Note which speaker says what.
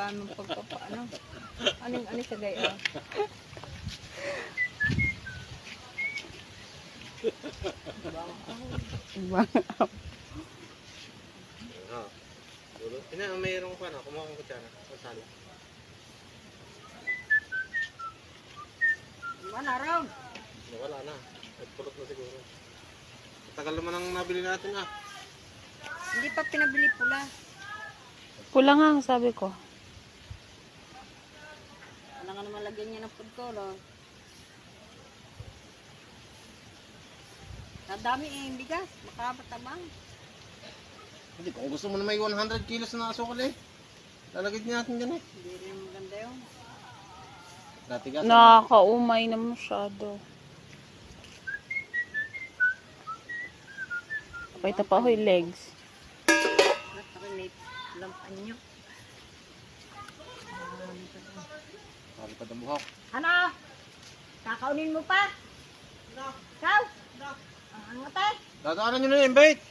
Speaker 1: dami mong pagpapaano. Aning sa gaya.
Speaker 2: Wow.
Speaker 3: Ina, mayroong pa na. Kumuha kong kutsara. Masala.
Speaker 1: Wala raw.
Speaker 3: Wala na. At pulot na siguro. Tagal naman ang nabili natin ah.
Speaker 1: Hindi pa pinabili pula.
Speaker 2: Pula nga ang sabi ko.
Speaker 1: Ano nga naman lagyan niya ng food color. Nadami eh, bigas. Makabatabang.
Speaker 3: Hindi, kung gusto mo na may 100 kilos na asukal eh. Lalagay natin dyan eh.
Speaker 1: Hindi rin maganda yun.
Speaker 3: Dati gas.
Speaker 2: Nakakaumay na masyado. Pakita pa ako yung legs.
Speaker 1: Natakilit. Lampan nyo.
Speaker 3: Sabi pa ng buhok.
Speaker 1: Ano? Kakaunin mo pa?
Speaker 3: No.
Speaker 1: Ikaw? Ano tayo?
Speaker 3: Dadaanan nyo na yung bait.